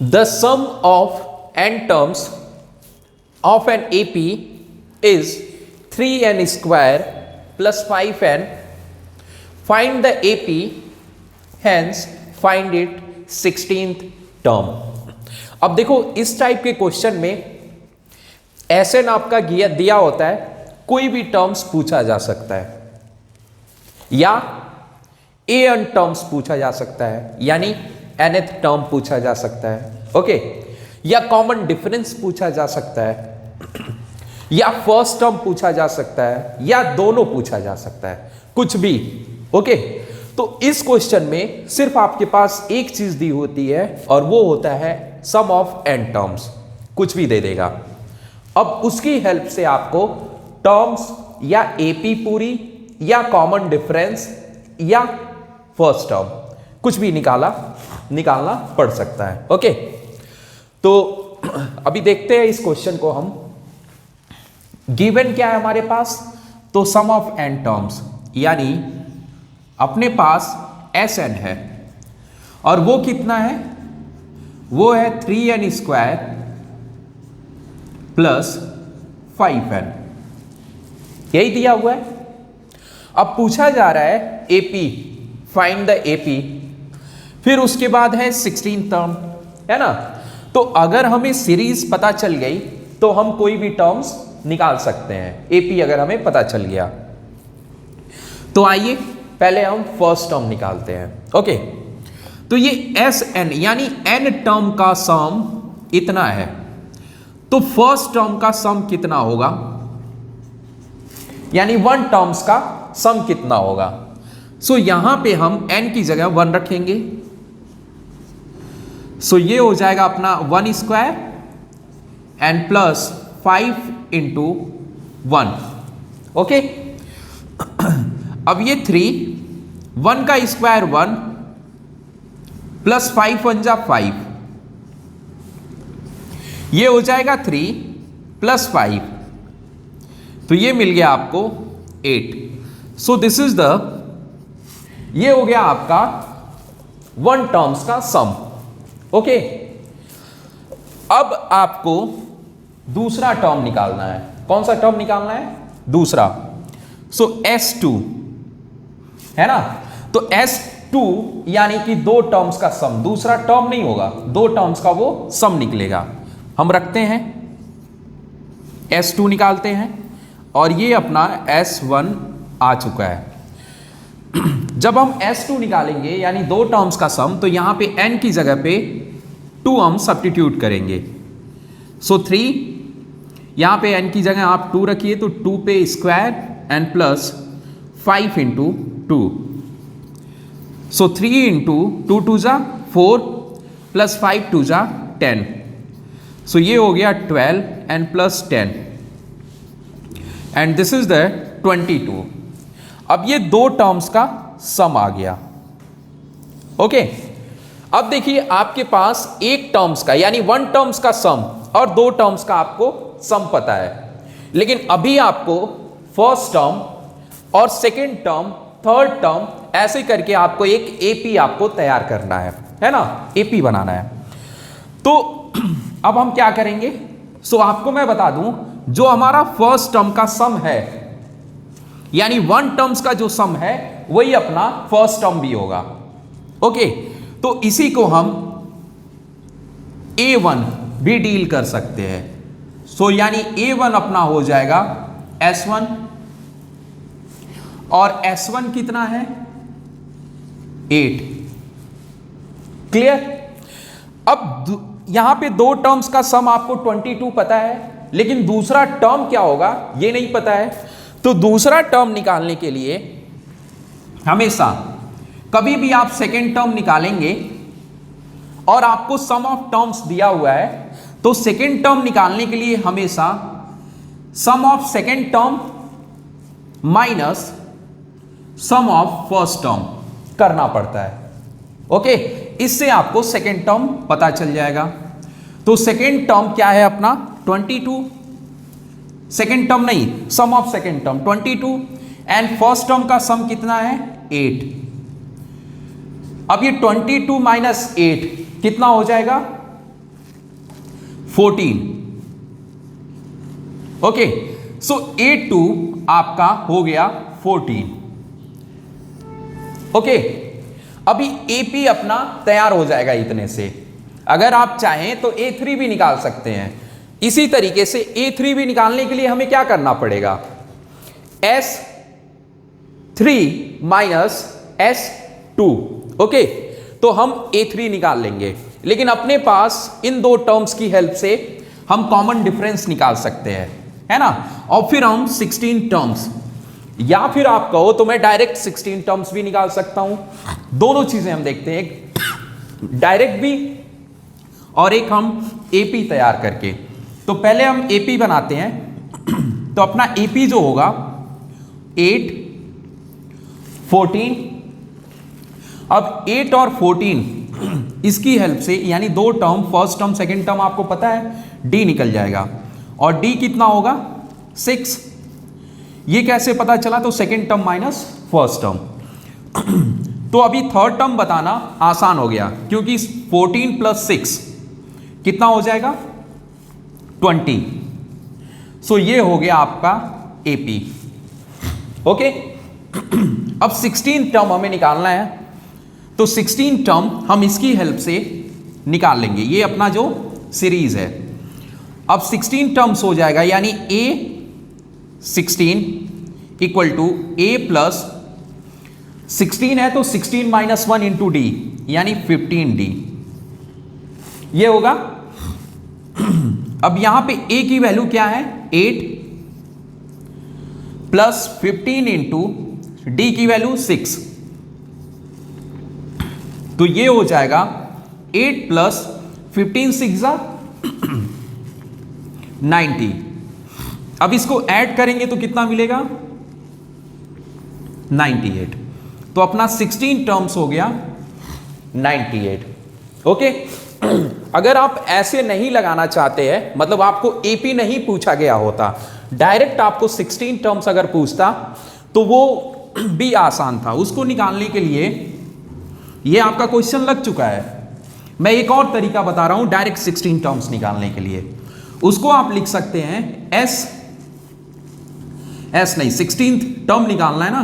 The sum of n terms of an AP is 3n square plus 5n. Find the AP, hence find it 16th term. अब देखो इस type के question में ऐसे नाप का दिया होता है, कोई भी टर्म्स पूछा जा सकता है या an टर्म्स पूछा जा सकता है, यानी nth टर्म पूछा जा सकता है, ओके, या कॉमन डिफरेंस पूछा जा सकता है, या फर्स्ट टर्म पूछा जा सकता है, या दोनों पूछा जा सकता है, कुछ भी, ओके। तो इस क्वेश्चन में सिर्फ आपके पास एक चीज दी होती है और वो होता है सम ऑफ n टर्म्स, कुछ भी दे देगा। अब उसकी हेल्प से आपको टर्म्स या AP पूरी या कॉमन डिफरेंस या फर्स्ट टर्म कुछ भी निकालना पड़ सकता है, ओके। तो अभी देखते हैं इस क्वेश्चन को हम। गिवन क्या है हमारे पास, तो सम ऑफ n टर्म्स, यानी अपने पास Sn है और वो कितना है, वो है 3n स्क्वायर प्लस 5n, यही दिया हुआ है। अब पूछा जा रहा है AP, फाइंड द AP, फिर उसके बाद है 16 टर्म, है ना। तो अगर हमें सीरीज पता चल गई तो हम कोई भी टर्म्स निकाल सकते हैं, AP अगर हमें पता चल गया। तो आइए पहले हम फर्स्ट टर्म निकालते हैं, ओके। तो ये Sn यानी n टर्म का सम इतना है, तो फर्स्ट टर्म का सम कितना होगा, यानी 1 टर्म्स का सम कितना होगा। सो यहां पे हम n की जगह 1 रखेंगे, सो ये हो जाएगा अपना 1 square and plus 5 into 1, okay. अब ये 1 का स्क्वायर 1 प्लस 5 1 जा 5, ये हो जाएगा 3 प्लस 5, तो ये मिल गया आपको 8। सो दिस इज द, ये हो गया आपका 1 टर्म्स का सम, ओके। अब आपको दूसरा टर्म निकालना है। कौन सा टर्म निकालना है, दूसरा। सो S2 है ना, तो S2 यानी कि 2 टर्म्स का सम, दूसरा टर्म नहीं होगा, 2 टर्म्स का वो सम निकलेगा। हम रखते हैं S2 निकालते हैं और ये अपना S1 आ चुका है। जब हम S2 निकालेंगे यानी 2 टर्म्स का सम, तो यहां पे n की जगह पे 2 हम सब्स्टिट्यूट करेंगे। सो 3, यहां पे n की जगह आप 2 रखिए, तो 2 पे square and plus 5 into 2, so 3 into 2 2 जा 4 प्लस 5 2 जा 10, सो ये हो गया 12 and plus 10 and this is the 22। अब ये 2 टर्म्स का सम आ गया, ओके। अब देखिए आपके पास एक टर्म्स का यानी 1 टर्म्स का सम और 2 टर्म्स का आपको सम पता है, लेकिन अभी आपको फर्स्ट टर्म और सेकंड टर्म, थर्ड टर्म, ऐसे करके आपको एक AP आपको तैयार करना है ना, AP बनाना है। तो अब हम क्या करेंगे, सो आपको मैं बता दूं, जो हमारा फर्स्ट टर्म का सम है यानी 1 टर्म्स का जो सम है वही अपना फर्स्ट टर्म भी होगा, ओके। तो इसी को हम A1 भी डील कर सकते हैं। सो यानी A1 अपना हो जाएगा S1 और S1 कितना है 8, क्लियर। अब यहां पे 2 टर्म्स का सम आपको 22 पता है, लेकिन दूसरा टर्म क्या होगा ये नहीं पता है। तो दूसरा टर्म निकालने के लिए हमेशा कभी भी आप सेकेंड टर्म निकालेंगे और आपको सम ऑफ टर्म्स दिया हुआ है, तो सेकेंड टर्म निकालने के लिए हमेशा sum of second term minus sum of first term करना पड़ता है, ओके। इससे आपको सेकेंड टर्म पता चल जाएगा। तो सेकेंड टर्म क्या है अपना 22, सेकेंड टर्म नहीं, sum of second term 22 and first term का सम कितना है 8। अब ये 22 माइनस 8 कितना हो जाएगा 14। ओके, सो A2 आपका हो गया 14। ओके, अभी AP अपना तैयार हो जाएगा इतने से। अगर आप चाहें तो A3 भी निकाल सकते हैं। इसी तरीके से A3 भी निकालने के लिए हमें क्या करना पड़ेगा, S3 माइनस S2। ओके, तो हम A3 निकाल लेंगे, लेकिन अपने पास इन दो टर्म्स की हेल्प से हम कॉमन डिफरेंस निकाल सकते हैं, है ना। और फिर हम 16 टर्म्स, या फिर आप कहो तो मैं डायरेक्ट 16 टर्म्स भी निकाल सकता हूं। दोनों चीजें हम देखते हैं, एक डायरेक्ट भी और एक हम AP तैयार करके। तो पहले हम AP बनाते हैं। तो अपना AP जो होगा 8, 14। अब 8 और 14 इसकी हेल्प से, यानी दो term, first term second term आपको पता है, D निकल जाएगा। और D कितना होगा 6। ये कैसे पता चला, तो second term minus first term. तो अभी थर्ड टर्म बताना आसान हो गया, क्योंकि 14 प्लस 6 कितना हो जाएगा 20। सो ये हो गया आपका AP। ओके, अब 16 टर्म हमें निकालना है। तो 16 टर्म हम इसकी हेल्प से निकाल लेंगे, ये अपना जो सीरीज है। अब 16 टर्म्स हो जाएगा, यानी A16 equal to A plus 16 है तो 16 माइनस 1 इंटू D, यानी 15D ये होगा। अब यहां पे A की वैल्यू क्या है 8 प्लस 15 इंटू D की वैल्यू 6, तो ये हो जाएगा 8 प्लस 15 6 90। अब इसको ऐड करेंगे तो कितना मिलेगा 98। तो अपना 16 टर्म्स हो गया 98। ओके, अगर आप ऐसे नहीं लगाना चाहते हैं, मतलब आपको AP नहीं पूछा गया होता, डायरेक्ट आपको 16 टर्म्स अगर पूछता तो वो भी आसान था। उसको निकालने के लिए ये आपका क्वेश्चन लग चुका है। मैं एक और तरीका बता रहा हूं डायरेक्ट 16 टर्म्स निकालने के लिए। उसको आप लिख सकते हैं S नहीं, 16th टर्म निकालना है ना,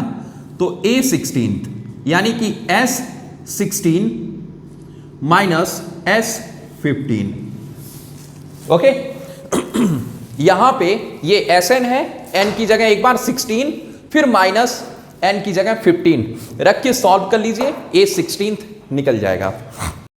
तो A16, यानी कि S16 माइनस S15। ओके, यहां पे ये Sn है, n की जगह एक बार 16, फिर माइनस n की जगह 15 रख के सॉल्व कर लीजिए, A16 निकल जाएगा।